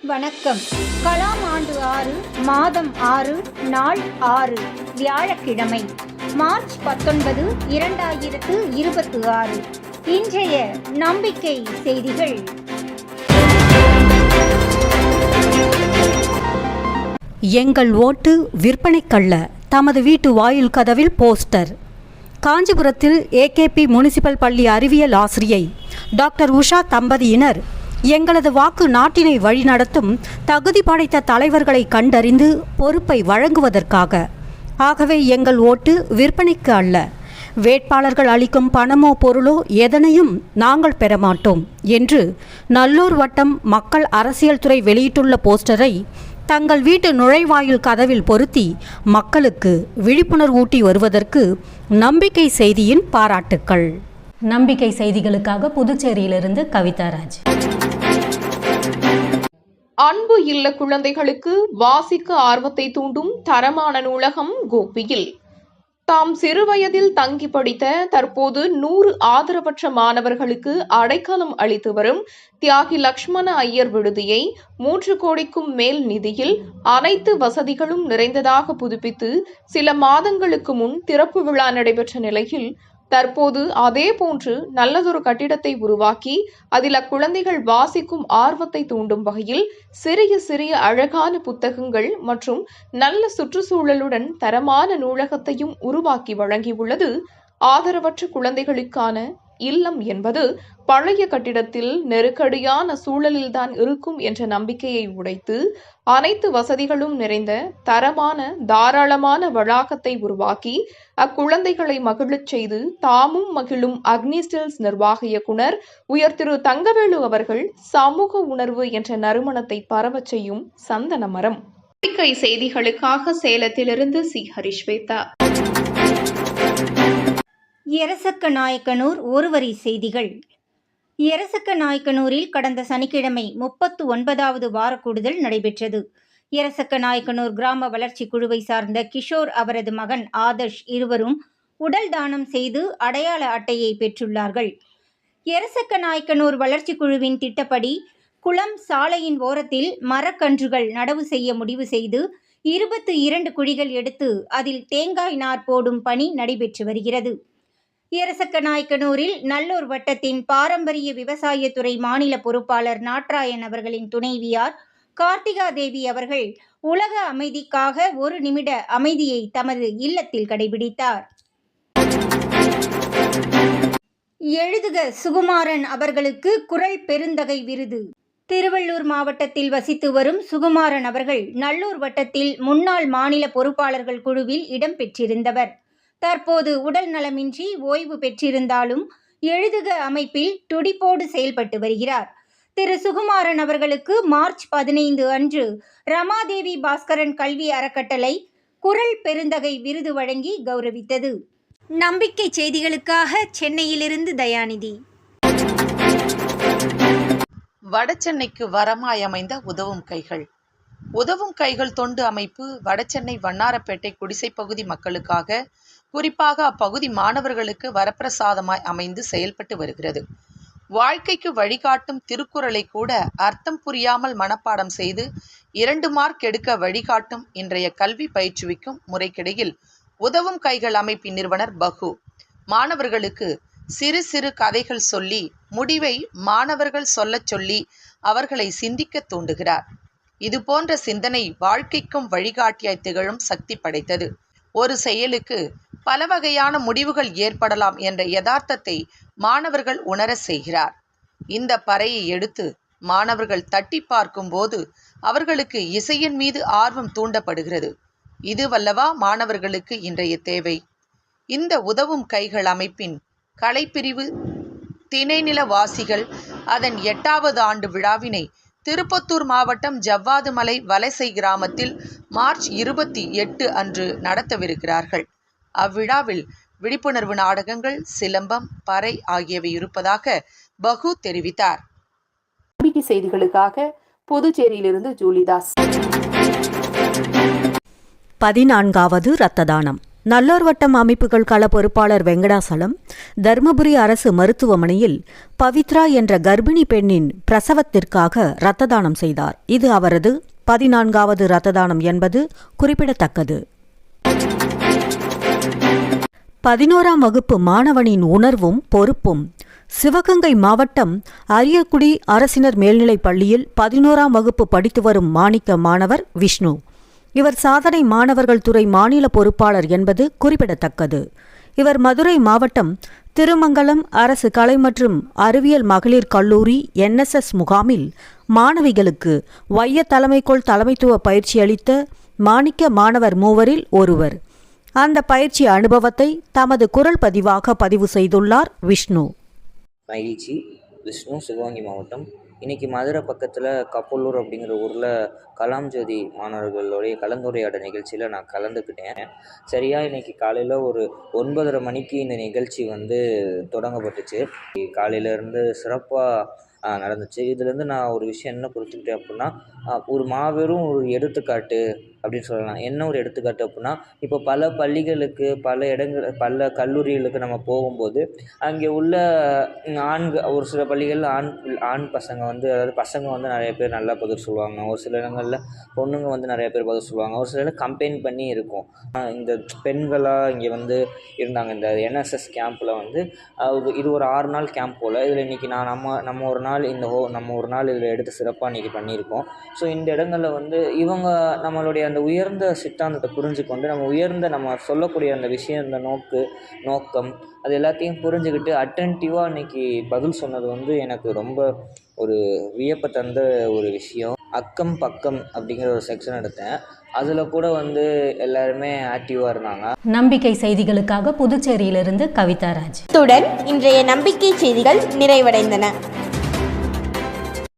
வணக்கம். கலாம் ஆண்டு 6 மாதம் 6 நாள் 6 வியாழக்கிழமை மார்ச் 19, 2026. இன்றைய நம்பிக்கை செய்திகள். எங்கள் ஓட்டு விற்பனைக்கல்ல, தமது வீட்டு வாயில் கதவில் போஸ்டர். காஞ்சிபுரத்தில் ஏகேபி முனிசிபல் பள்ளி அறிவியல் ஆசிரியை டாக்டர் உஷா தம்பதியினர் எங்களது வாக்கு நாட்டினை வழிநடத்தும் தகுதி படைத்த தலைவர்களை கண்டறிந்து பொறுப்பை வழங்குவதற்காக. ஆகவே எங்கள் ஓட்டு விற்பனைக்கு அல்ல. வேட்பாளர்கள் அளிக்கும் பணமோ பொருளோ எதனையும் நாங்கள் பெறமாட்டோம் என்று நல்லூர் வட்டம் மக்கள் அரசியல் துறை வெளியிட்டுள்ள போஸ்டரை தங்கள் வீட்டு நுழைவாயில் கதவில் பொருத்தி மக்களுக்கு விழிப்புணர்வு ஊட்டி வருவதற்கு நம்பிக்கை செய்தியின் பாராட்டுக்கள். நம்பிக்கை செய்திகளுக்காக புதுச்சேரியிலிருந்து கவிதாராஜ். அன்பு இல்ல குழந்தைகளுக்கு வாசிக்க ஆர்வத்தை தூண்டும் தரமான நூலகம் கோபியில். தாம் சிறுவயதில் தங்கி படித்த தற்போது 100 ஆதரவற்ற மாணவர்களுக்கு அடைக்கலம் அளித்து வரும் தியாகி லட்சுமண ஐயர் விடுதியை 3 கோடிக்கும் மேல் நிதியில் அனைத்து வசதிகளும் நிறைந்ததாக புதுப்பித்து சில மாதங்களுக்கு முன் திறப்பு விழா நடைபெற்ற நிலையில் தற்போது அதே போன்று நல்லதொரு கட்டிடத்தை உருவாக்கி அதில் அக்குழந்தைகள் வாசிக்கும் ஆர்வத்தை தூண்டும் வகையில் சிறிய சிறிய அழகான புத்தகங்கள் மற்றும் நல்ல சுற்றுச்சூழலுடன் தரமான நூலகத்தையும் உருவாக்கி வழங்கியுள்ளது. ஆதரவற்ற குழந்தைகளுக்கான இல்லம் என்பது பழைய கட்டிடத்தில் நெருக்கடியான சூழலில்தான் இருக்கும் என்ற நம்பிக்கையை உடைத்து அனைத்து வசதிகளும் நிறைந்த தரமான தாராளமான வளாகத்தை உருவாக்கி அக்குழந்தைகளை மகிழச் செய்து தாமும் மகிழும் அக்னி ஸ்டில்ஸ் நிர்வாக இயக்குனர் உயர் திரு தங்கவேலு அவர்கள் சமூக உணர்வு என்ற நறுமணத்தை பரவச் செய்யும் சந்தன மரம். நம்பிக்கை செய்திகளுக்காக சேலத்திலிருந்து சி. ஹரிஸ்வேதா. எரசக்கநாயக்கனூர் ஒருவரி செய்திகள். எரசக்கநாயக்கனூரில் கடந்த சனிக்கிழமை 39வது வாரக்கூடுதல் நடைபெற்றது. எரசக்கநாயக்கனூர் கிராம வளர்ச்சி குழுவை சார்ந்த கிஷோர் அவரது மகன் ஆதர்ஷ் இருவரும் உடல் தானம் செய்து அடையாள அட்டையை பெற்றுள்ளார்கள். எரசக்கநாயக்கனூர் வளர்ச்சி குழுவின் திட்டப்படி குளம் சாலையின் ஓரத்தில் மரக்கன்றுகள் நடவு செய்ய முடிவு செய்து 22 குழிகள் எடுத்து அதில் தேங்காய் நார் போடும் பணி நடைபெற்று வருகிறது. எரசக்கநாயக்கனூரில் நல்லூர் வட்டத்தின் பாரம்பரிய விவசாயத்துறை மாநில பொறுப்பாளர் நாட்ராயன் அவர்களின் துணைவியார் கார்த்திகா தேவி அவர்கள் உலக அமைதிக்காக 1 நிமிட அமைதியை தமது இல்லத்தில் கடைபிடித்தார். எழுதுக சுகுமாரன் அவர்களுக்கு குரல் பெருந்தகை விருது. திருவள்ளூர் மாவட்டத்தில் வசித்து வரும் சுகுமாரன் அவர்கள் நல்லூர் வட்டத்தில் முன்னாள் மாநில பொறுப்பாளர்கள் குழுவில் இடம்பெற்றிருந்தவர். தற்போது உடல் நலமின்றி ஓய்வு பெற்றிருந்தாலும் எழுதுக அமைப்பில் துடிப்போடு செயல்பட்டு வருகிறார். திரு சுகுமாரன் அவர்களுக்கு மார்ச் 15 அன்று ரமாதேவி பாஸ்கரன் கல்வி அறக்கட்டளை குரல் பெருந்தகை விருது வழங்கி கௌரவித்தது. நம்பிக்கை செய்திகளுக்காக சென்னையிலிருந்து தயாநிதி. வடசென்னைக்கு வரமாய் அமைந்த உதவும் கைகள். உதவும் கைகள் தொண்டு அமைப்பு வடசென்னை வண்ணாரப்பேட்டை குடிசை பகுதி மக்களுக்காக, குறிப்பாக அப்பகுதி மாணவர்களுக்கு வரப்பிரசாதமாய் அமைந்து செயல்பட்டு வருகிறது. வாழ்க்கைக்கு வழிகாட்டும் திருக்குறளை கூட அர்த்தம் புரியாமல் மனப்பாடம் செய்து 2 மார்க் எடுக்க வழிகாட்டும் இன்றைய கல்வி பயிற்றுவிக்கும் முறைக்கிடையில் உதவும் கைகள் அமைப்பின் நிறுவனர் பகு மாணவர்களுக்கு சிறு சிறு கதைகள் சொல்லி முடிவை மாணவர்கள் சொல்லச் சொல்லி அவர்களை சிந்திக்க தூண்டுகிறார். இது போன்ற சிந்தனை வாழ்க்கைக்கும் வழிகாட்டியாய் திகழும் சக்தி படைத்தது. ஒரு செயலுக்கு பல வகையான முடிவுகள் ஏற்படலாம் என்ற யதார்த்தத்தை மாணவர்கள் உணர செய்கிறார். இந்த பறையை எடுத்து மாணவர்கள் தட்டி பார்க்கும்போது அவர்களுக்கு இசையின் மீது ஆர்வம் தூண்டப்படுகிறது. இதுவல்லவா மாணவர்களுக்கு இன்றைய தேவை. இந்த உதவும் கைகள் அமைப்பின் கலைப்பிரிவு திணைநிலவாசிகள் அதன் 8வது ஆண்டு விழாவினை திருப்பத்தூர் மாவட்டம் ஜவ்வாதுமலை வலசை கிராமத்தில் மார்ச் 28 அன்று நடத்தவிருக்கிறார்கள். அவ்விழாவில் விழிப்புணர்வு நாடகங்கள், சிலம்பம், பறை ஆகியவை இருப்பதாக பகு தெரிவித்தார். நம்பிக்கை செய்திகளுக்காக புதுச்சேரியிலிருந்து ஜூலிதாஸ். 14வது இரத்த தானம். நல்லோர் வட்டம் அமைப்புகள் கள பொறுப்பாளர் வெங்கடாசலம் தருமபுரி அரசு மருத்துவமனையில் பவித்ரா என்ற கர்ப்பிணி பெண்ணின் பிரசவத்திற்காக இரத்த தானம் செய்தார். இது அவரது 14வது இரத்த தானம் என்பது குறிப்பிடத்தக்கது. 11ஆம் வகுப்பு மாணவனின் உணர்வும் பொறுப்பும். சிவகங்கை மாவட்டம் அரியக்குடி அரசினர் மேல்நிலைப் பள்ளியில் 11ஆம் வகுப்பு படித்து வரும் மாணிக்க மாணவர் விஷ்ணு. இவர் சாதனை மாணவர்கள் துறை மாநில பொறுப்பாளர் என்பது குறிப்பிடத்தக்கது. இவர் மதுரை மாவட்டம் திருமங்கலம் அரசு கலை மற்றும் அறிவியல் மகளிர் கல்லூரி NSS முகாமில் மாணவிகளுக்கு வைய தலைமைக்குள் தலைமைத்துவ பயிற்சி அளித்த மாணிக்க மாணவர் மூவரில் ஒருவர். அந்த பயிற்சி அனுபவத்தை தமது குரல் பதிவாக பதிவு செய்துள்ளார் விஷ்ணு. மகிழ்ச்சி. விஷ்ணு, சிவகங்கை மாவட்டம். இன்றைக்கி மதுரை பக்கத்தில் கப்பலூர் அப்படிங்கிற ஊரில் கலாம் ஜோதி மாணவர்களுடைய கலந்துரையாடல் நிகழ்ச்சியில் நான் கலந்துக்கிட்டேன். சரியாக இன்றைக்கி காலையில் ஒரு 9:30 மணிக்கு இந்த நிகழ்ச்சி தொடங்கப்பட்டுச்சு. காலையிலேருந்து சிறப்பாக நடந்துச்சு. இதுலேருந்து நான் ஒரு விஷயம் என்ன புரிஞ்சுக்கிட்டேன் அப்படின்னா, ஒரு மாபெரும் ஒரு எடுத்துக்காட்டு அப்படின்னு சொல்லலாம். என்ன ஒரு எடுத்துக்காட்டு அப்படின்னா, இப்போ பல பள்ளிகளுக்கு பல கல்லூரிகளுக்கு நம்ம போகும்போது அங்கே உள்ள ஒரு சில பள்ளிகளில் ஆண் பசங்க அதாவது பசங்க நிறைய பேர் நல்லா பதில் சொல்லுவாங்க. ஒரு சில இடங்களில் பொண்ணுங்க நிறைய பேர் பதில் சொல்லுவாங்க. ஒரு சில இடம் கம்பெயின் பண்ணி இருக்கும். இந்த பெண்களாக இங்கே இருந்தாங்க. இந்த NSS கேம்பில் இது ஒரு 6 நாள் கேம்ப் போல். இதில் இன்றைக்கி நம்ம ஒரு நாள் நம்ம ஒரு நாள் இதில் எடுத்து சிறப்பாக இன்றைக்கி பண்ணியிருக்கோம். ஸோ இந்த இடங்களில் இவங்க நம்மளுடைய அந்த உயர்ந்த சித்தாந்தத்தை புரிஞ்சுக்கொண்டு நம்ம சொல்லக்கூடிய அந்த விஷயம், இந்த நோக்கம் அது எல்லாத்தையும் புரிஞ்சுக்கிட்டு அட்டென்டிவாக இன்றைக்கி பதில் சொன்னது எனக்கு ரொம்ப ஒரு வியப்பை தந்த ஒரு விஷயம். அக்கம் பக்கம் அப்படிங்கிற ஒரு செக்ஷன் எடுத்தேன். அதில் கூட எல்லாருமே ஆக்டிவாக இருந்தாங்க. நம்பிக்கை செய்திகளுக்காக புதுச்சேரியிலிருந்து கவிதா ராஜ். இத்துடன் இன்றைய நம்பிக்கை செய்திகள் நிறைவடைந்தன.